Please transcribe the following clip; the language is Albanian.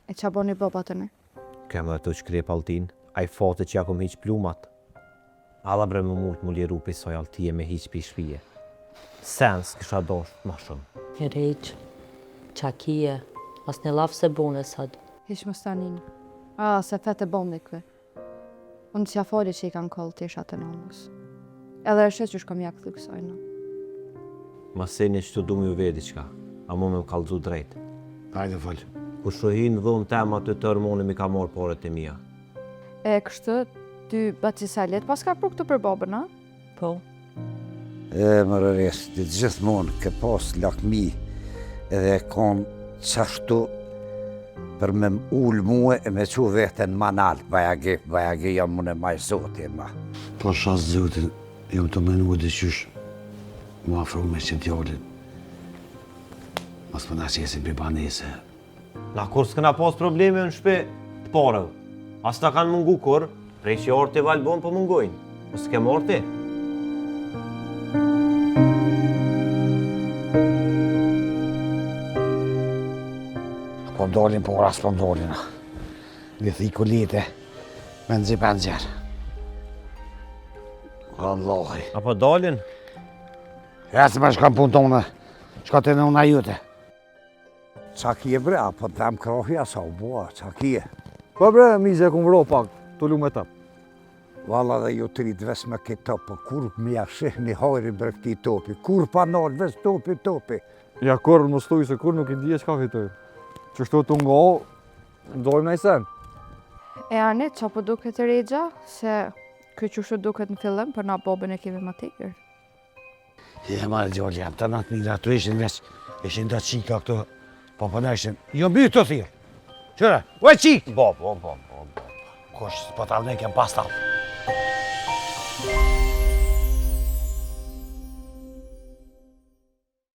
E qa boni baba të ne? Kem dhe të shkrep altin, a i fate që ja kom hiq plumat. Alla bre më mult më liru pisoj altije me hiq pi shpije. Sens kisha dosh ma shumë. Req, qakije, as në lafë se bune sad. Hish më stanin. Se fete bondi kve. Unë që ja foli që i kanë kollë të isha të nëmës. Edhe e shes që shkom jak të kësojnë. Ma seni që të du më ju vedi qka, a mu me më kalëzu drejt. Hajde fol. Ku shohin dhunë tema të tërë moni mi ka morë poret e mija. E kështë, ty Batisalet pas ka për këtë për babën, a? Po, Më rëres, të gjithmonë ke pas lakmi edhe konë qashtu për me ullë muë e me që vetën ma nalë, bajagi jam mune maj zoti ma. Po shas zotin, jam të menu dhe qysh mu afru me që djallin. Mas përna që jesim për banese. Na kur s'këna pas probleme në shpe të parëv. As na kanë mungu kur, prej që orte valbon për mungojnë. Mos s'kem orte. Po ndolin, por as po ndolin. Lith i kulite, me nëzip e nëzjerë. Allahi. Apo dalin? Ja se me shkam punë tonë, shka të në una jute. Qa kje bre, apo të them krohja sa u bua, qa kje. Po bre, mize ku vro pak, të lume tap. Valla dhe ju të rritë ves me këtë topë, kur me ja shihni hajri bre këti topi, kur pa nalë ves topi. Ja kur më stuj se kur nuk i dje qka fitoj. Qështu të nga, ndojmë në i sen. E Arnit, qa po duket të regja, se këtë qështu duket në fillim, për na babën e kemi më tekër. Marë gjallë jam, të natë mila, tu ishin veç, ishin do qika këto, po përna ishin, jo mbytë të thirë. Qëre, oj qik! Bo. Kosh, po t'avne kem pas talë.